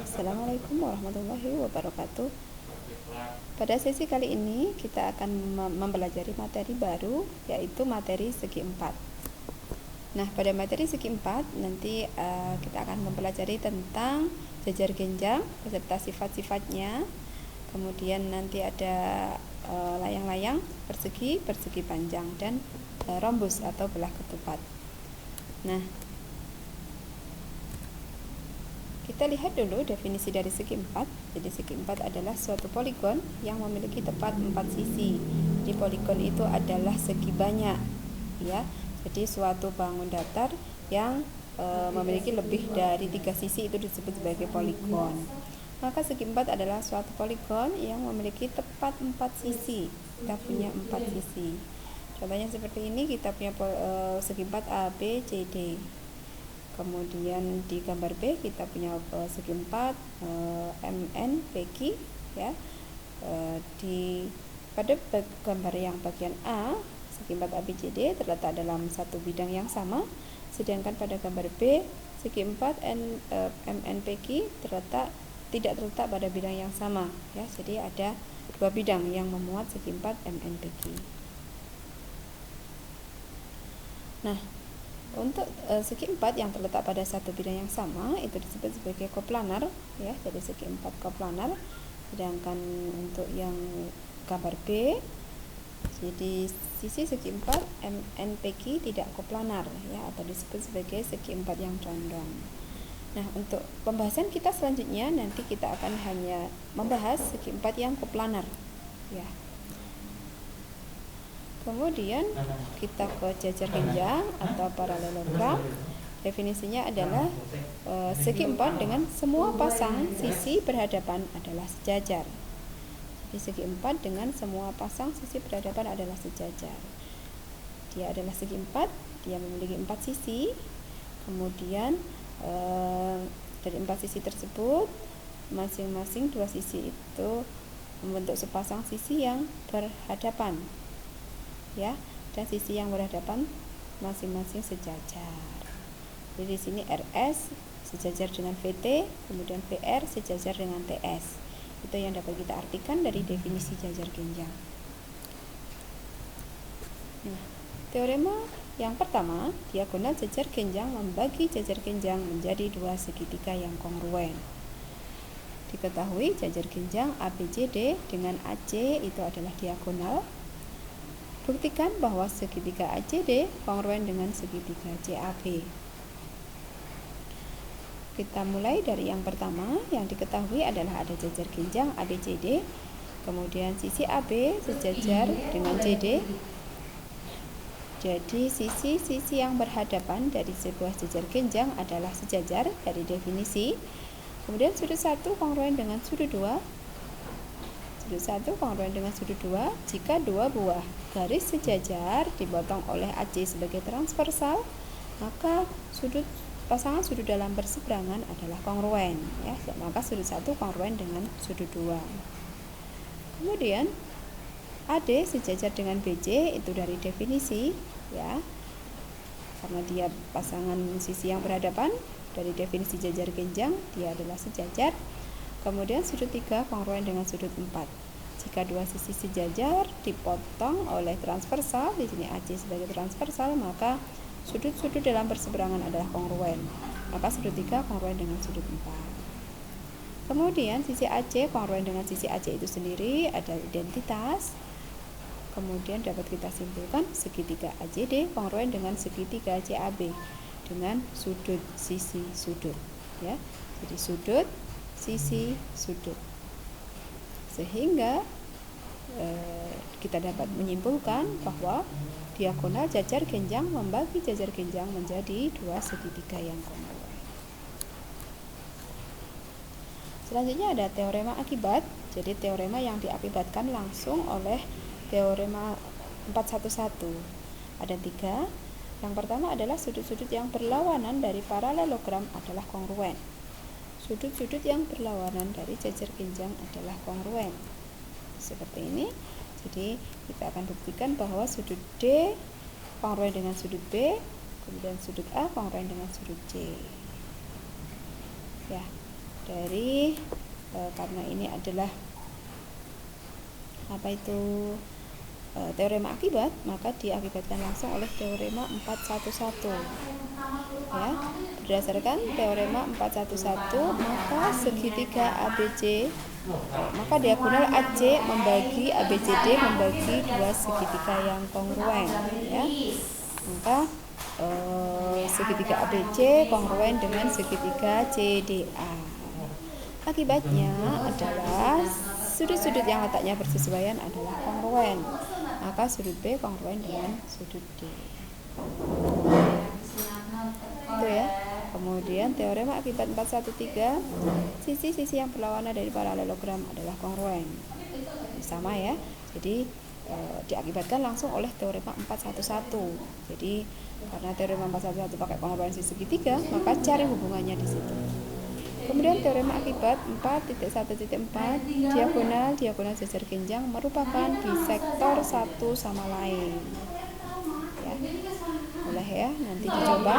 Assalamualaikum warahmatullahi wabarakatuh. Pada sesi kali ini kita akan mempelajari materi baru, yaitu materi segi empat. Nah, pada materi segi empat nanti kita akan mempelajari tentang jajar genjang beserta sifat-sifatnya. Kemudian nanti ada layang-layang, persegi, persegi panjang, dan rombus atau belah ketupat. Nah, kita lihat dulu definisi dari segi empat. Jadi segi empat adalah suatu poligon yang memiliki tepat 4 sisi. Jadi poligon itu adalah segi banyak, ya. Jadi suatu bangun datar yang memiliki lebih dari 3 sisi itu disebut sebagai poligon. Maka segi empat adalah suatu poligon yang memiliki tepat 4 sisi. Kita punya 4 sisi. Contohnya seperti ini, kita punya segi empat A, B, C, D. Kemudian di gambar B kita punya segi empat MN, PQ, ya. Pada gambar yang bagian A, segi empat ABCD terletak dalam satu bidang yang sama, sedangkan pada gambar B segi empat MN, PQ tidak terletak pada bidang yang sama, ya. Jadi ada dua bidang yang memuat segi empat MN, PQ. Nah, untuk segi empat yang terletak pada satu bidang yang sama itu disebut sebagai koplanar, ya. Jadi segi empat koplanar. Sedangkan untuk yang gambar B, jadi sisi segi empat MNPQ tidak koplanar, ya, atau disebut sebagai segi empat yang condong. Nah, untuk pembahasan kita selanjutnya nanti kita akan hanya membahas segi empat yang koplanar, ya. Kemudian kita ke jajar genjang atau paralelogram. Definisinya adalah segi empat dengan semua pasang sisi berhadapan adalah sejajar. Jadi segi empat dengan semua pasang sisi berhadapan adalah sejajar. Dia adalah segi empat, dia memiliki 4 sisi. Kemudian dari 4 sisi tersebut masing-masing 2 sisi itu membentuk sepasang sisi yang berhadapan, ya, dan sisi yang berhadapan masing-masing sejajar. Jadi di sini RS sejajar dengan VT, kemudian VR sejajar dengan TS. Itu yang dapat kita artikan dari definisi jajar genjang. Nah, teorema yang pertama, diagonal jajar genjang membagi jajar genjang menjadi 2 segitiga yang kongruen. Diketahui jajar genjang ABCD dengan AC itu adalah diagonal. Buktikan bahwa segitiga ACD kongruen dengan segitiga CAB. Kita mulai dari yang pertama. Yang diketahui adalah ada jajar genjang ABCD, kemudian sisi AB sejajar dengan CD. Jadi sisi-sisi yang berhadapan dari sebuah jajar genjang adalah sejajar dari definisi. Kemudian sudut 1 kongruen dengan sudut 2. Sudut 1 kongruen dengan sudut 2 jika dua buah garis sejajar dipotong oleh AC sebagai transversal, maka pasangan sudut dalam berseberangan adalah kongruen, ya. Maka sudut 1 kongruen dengan sudut 2. Kemudian AD sejajar dengan BC itu dari definisi, ya. Karena dia pasangan sisi yang berhadapan, dari definisi jajar genjang dia adalah sejajar. Kemudian sudut 3 kongruen dengan sudut 4. Jika dua sisi sejajar dipotong oleh transversal, di sini AC sebagai transversal, maka sudut-sudut dalam berseberangan adalah kongruen. Maka sudut 3 kongruen dengan sudut 4. Kemudian sisi AC kongruen dengan sisi AC itu sendiri ada identitas. Kemudian dapat kita simpulkan segitiga ACD kongruen dengan segitiga CAB dengan sudut sisi sudut, ya. Jadi sudut sisi sudut, sehingga kita dapat menyimpulkan bahwa diagonal jajar genjang membagi jajar genjang menjadi 2 segitiga yang kongruen. Selanjutnya ada teorema akibat. Jadi teorema yang diakibatkan langsung oleh teorema 411. Ada 3. Yang pertama adalah sudut-sudut yang berlawanan dari paralelogram adalah kongruen. Sudut-sudut yang berlawanan dari jajar genjang adalah kongruen. Seperti ini. Jadi kita akan buktikan bahwa sudut D kongruen dengan sudut B, kemudian sudut A kongruen dengan sudut C. Ya. dari karena ini adalah teorema akibat, maka diakibatkan langsung oleh teorema 411. Ya, berdasarkan teorema 411, maka segitiga ABC, maka diagonal AC membagi ABCD membagi dua segitiga yang kongruen, ya. Maka segitiga ABC kongruen dengan segitiga CDA. Akibatnya adalah sudut-sudut yang letaknya bersesuaian adalah kongruen, maka sudut B kongruen dengan sudut D. Itu ya. Kemudian teorema akibat 413, sisi-sisi yang berlawanan dari paralelogram adalah kongruen. Sama ya. Jadi diakibatkan langsung oleh teorema 411. Jadi karena teorema 411 pakai kongruensi segitiga, maka cari hubungannya di situ. Kemudian teorema akibat 4.1.4, diagonal jajar genjang merupakan bisektor satu sama lain. Ya. Boleh ya, nanti dicoba.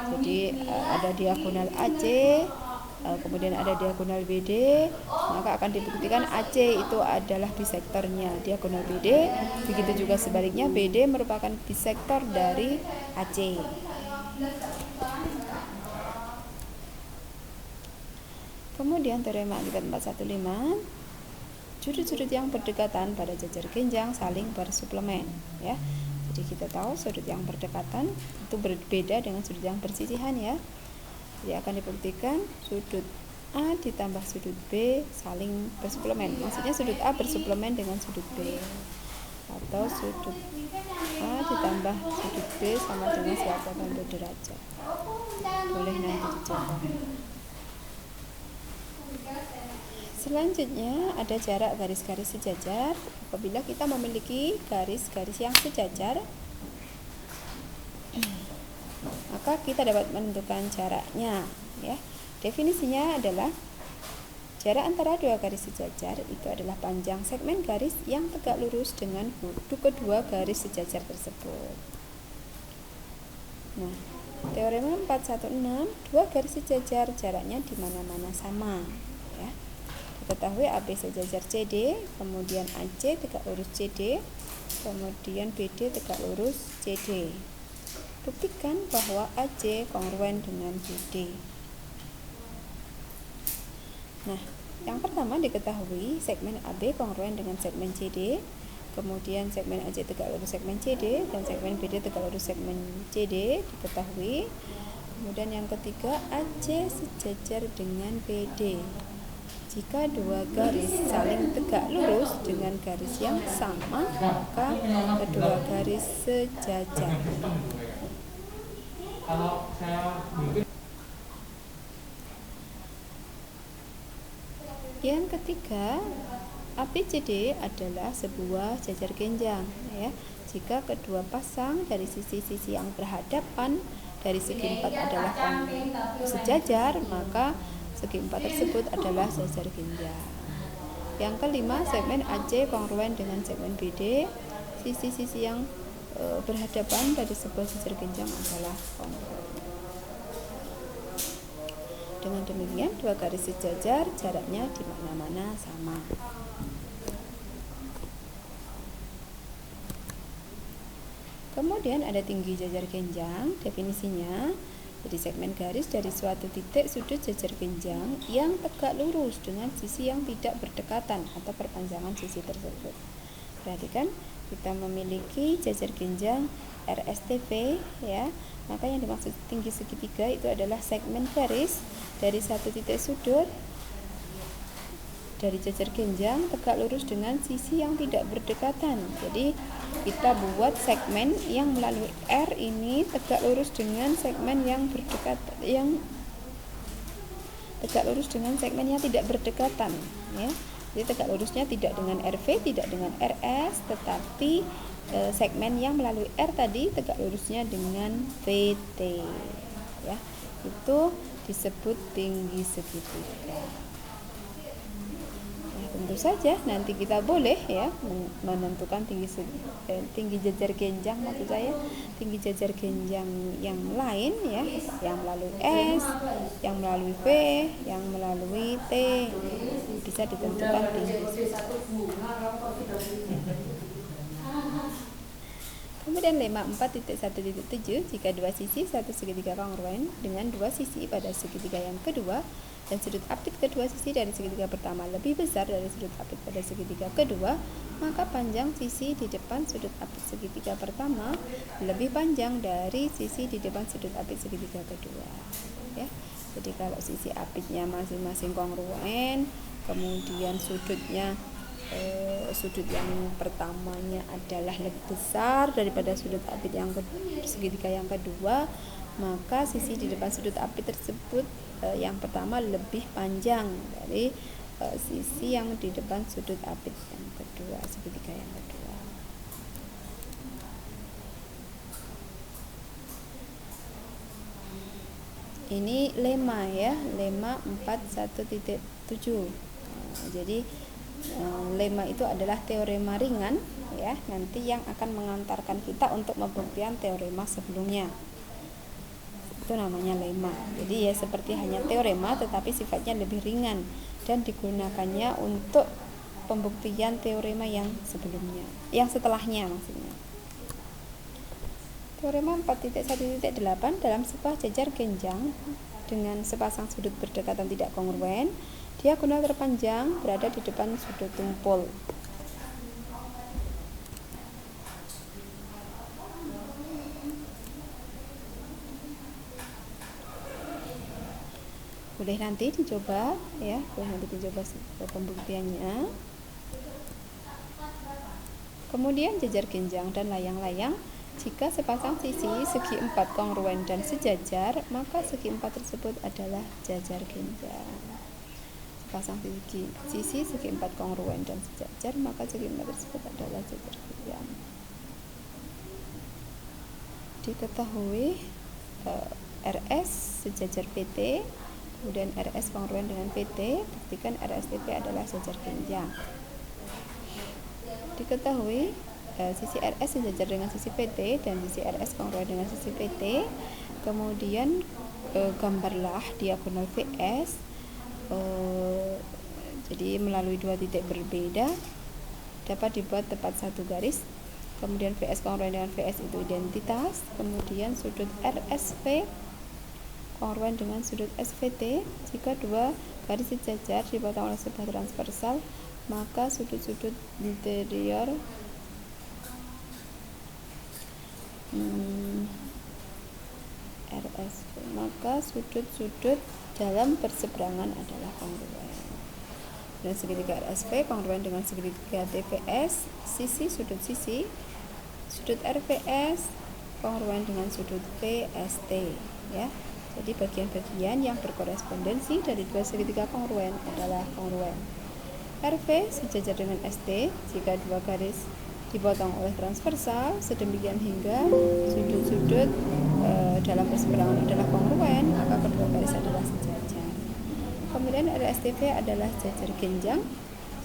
Jadi ada diagonal AC, kemudian ada diagonal BD, maka akan dibuktikan AC itu adalah bisektornya diagonal BD, begitu juga sebaliknya BD merupakan bisektor dari AC. Kemudian teorema akibat 415, sudut-sudut yang berdekatan pada jajar genjang saling bersuplemen, ya. Jadi kita tahu sudut yang berdekatan itu berbeda dengan sudut yang bersisihan, ya. Jadi akan dibuktikan sudut A ditambah sudut B saling bersuplemen. Maksudnya sudut A bersuplemen dengan sudut B, atau sudut A ditambah sudut B sama dengan 180 derajat. Boleh nanti dicoba. Selanjutnya ada jarak garis-garis sejajar. Apabila kita memiliki garis-garis yang sejajar, maka kita dapat menentukan jaraknya, ya. Definisinya adalah jarak antara dua garis sejajar itu adalah panjang segmen garis yang tegak lurus dengan kedua garis sejajar tersebut. Nah, teorema 416, dua garis sejajar jaraknya di mana-mana sama, ya. Diketahui AB sejajar CD, kemudian AC tegak lurus CD, kemudian BD tegak lurus CD. Buktikan bahwa AC kongruen dengan BD. Nah, yang pertama diketahui segmen AB kongruen dengan segmen CD, kemudian segmen AC tegak lurus segmen CD, dan segmen BD tegak lurus segmen CD diketahui. Kemudian yang ketiga, AC sejajar dengan BD. Jika dua garis saling tegak lurus dengan garis yang sama, maka kedua garis sejajar. Yang ketiga, ABCD adalah sebuah jajar genjang, ya. Jika kedua pasang dari sisi-sisi yang berhadapan dari segi 4 adalah sejajar, maka segi 4 tersebut adalah jajar genjang. Yang kelima, segmen AC kongruen dengan segmen BD. Sisi-sisi yang berhadapan dari sebuah jajar genjang adalah kongruen. Dengan demikian, dua garis sejajar jaraknya di mana-mana sama. Kemudian ada tinggi jajar genjang. Definisinya, jadi segmen garis dari suatu titik sudut jajar genjang yang tegak lurus dengan sisi yang tidak berdekatan atau perpanjangan sisi tersebut. Perhatikan, kita memiliki jajar genjang RSTV, ya. Maka yang dimaksud tinggi segitiga itu adalah segmen garis dari satu titik sudut dari jajar genjang tegak lurus dengan sisi yang tidak berdekatan. Jadi kita buat segmen yang melalui R ini tegak lurus dengan segmen yang berdekatan, yang tegak lurus dengan segmen yang tidak berdekatan, ya. Jadi tegak lurusnya tidak dengan RV, tidak dengan RS, tetapi segmen yang melalui R tadi tegak lurusnya dengan VT, ya. Itu disebut tinggi segitiga. Tentu saja nanti kita boleh ya menentukan tinggi jajar genjang, maksud saya tinggi jajar genjang yang lain ya, yang melalui S, yang melalui V, yang melalui T, bisa ditentukan tinggi. Kemudian lemma 4.1.7, jika dua sisi satu segitiga kongruen dengan dua sisi pada segitiga yang kedua dan sudut apit kedua sisi dari segitiga pertama lebih besar dari sudut apit pada segitiga kedua, maka panjang sisi di depan sudut apit segitiga pertama lebih panjang dari sisi di depan sudut apit segitiga kedua. Ya, jadi kalau sisi apitnya masing-masing kongruen, kemudian sudut yang pertamanya adalah lebih besar daripada sudut apit yang segitiga yang kedua, maka sisi di depan sudut apit tersebut yang pertama lebih panjang dari sisi yang di depan sudut apit yang kedua, segitiga yang kedua. Ini lemma ya, lemma 4.1.7. Jadi lemma itu adalah teorema ringan ya, nanti yang akan mengantarkan kita untuk pembuktian teorema sebelumnya. Itu namanya lemma. Jadi ya seperti hanya teorema tetapi sifatnya lebih ringan dan digunakannya untuk pembuktian teorema yang sebelumnya, yang setelahnya maksudnya. Teorema 4.1.8, dalam sebuah jajar genjang dengan sepasang sudut berdekatan tidak kongruen, diagonal terpanjang berada di depan sudut tumpul. Boleh nanti dicoba ya, pembuktiannya. Kemudian jajar genjang dan layang-layang, jika sepasang sisi segi 4 kongruen dan sejajar, maka segi 4 tersebut adalah jajar genjang. Pasang sisi segi 4 kongruen dan sejajar, maka segi 4 tersebut adalah jajar genjang. Diketahui RS sejajar PT, kemudian RS kongruen dengan PT, buktikan RSTP adalah jajar genjang. Diketahui sisi RS sejajar dengan sisi PT dan sisi RS kongruen dengan sisi PT, kemudian gambarlah diagonal VS. Jadi melalui dua titik berbeda dapat dibuat tepat satu garis, kemudian VS kongruen dengan VS itu identitas, kemudian sudut RSV kongruen dengan sudut SVT. Jika dua garis sejajar dipotong oleh sebuah transversal, maka sudut-sudut interior RSV, maka sudut-sudut dalam perseberangan adalah kongruen. Dan segitiga RSV kongruen dengan segitiga TVS, sudut RVS kongruen dengan sudut VST ya. Jadi bagian-bagian yang berkorespondensi dari dua segitiga kongruen adalah kongruen. RV sejajar dengan ST jika dua garis dipotong oleh transversal sedemikian hingga sudut-sudut dalam perseberangan adalah kongruen, maka kedua garis adalah sejajar. Kemudian RSTV adalah jajar genjang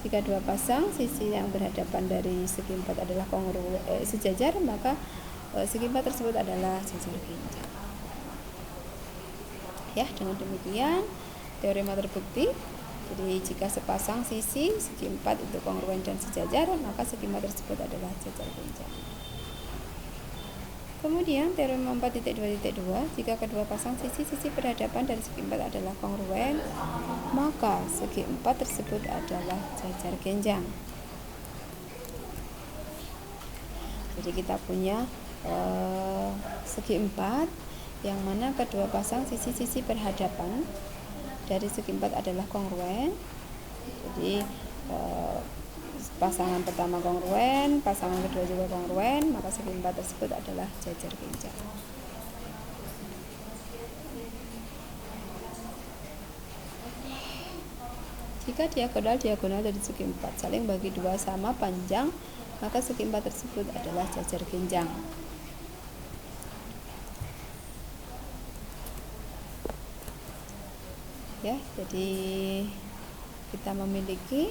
jika dua pasang sisi yang berhadapan dari segi 4 adalah sejajar, maka segi 4 tersebut adalah jajar genjang. Ya, dengan demikian teorema terbukti. Jadi jika sepasang sisi segi 4 itu kongruen dan sejajar, maka segi 4 tersebut adalah jajar genjang. Kemudian teorema 4.2.2, jika kedua pasang sisi berhadapan dari segi 4 adalah kongruen, maka segi 4 tersebut adalah jajar genjang. Jadi kita punya segi 4 yang mana kedua pasang sisi berhadapan dari segi 4 adalah kongruen. Jadi pasangan pertama kongruen, pasangan kedua juga kongruen, maka segi 4 tersebut adalah jajar genjang. Jika diagonal dari segi 4 saling bagi 2 sama panjang, maka segi 4 tersebut adalah jajar genjang. Ya, jadi kita memiliki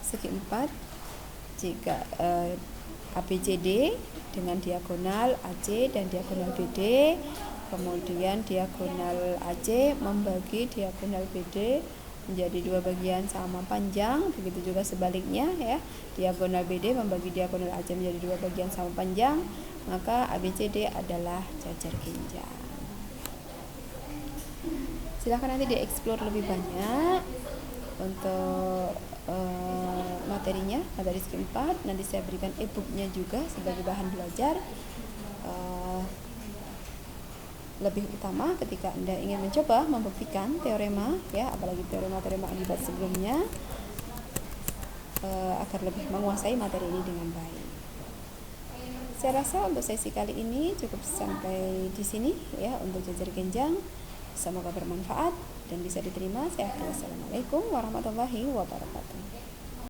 segi 4 jika ABCD dengan diagonal AC dan diagonal BD, kemudian diagonal AC membagi diagonal BD menjadi dua bagian sama panjang, begitu juga sebaliknya ya, diagonal BD membagi diagonal AC menjadi dua bagian sama panjang, maka ABCD adalah jajar genjang. Silahkan nanti dieksplor lebih banyak untuk materinya, materi segi 4. Nanti saya berikan e-booknya juga sebagai bahan belajar. Lebih utama ketika Anda ingin mencoba membuktikan teorema ya, apalagi teorema-teorema akibat sebelumnya, agar lebih menguasai materi ini dengan baik. Saya rasa untuk sesi kali ini cukup sampai di sini ya untuk jajar genjang. Semoga bermanfaat dan bisa diterima. Saya akhiri. Assalamualaikum warahmatullahi wabarakatuh.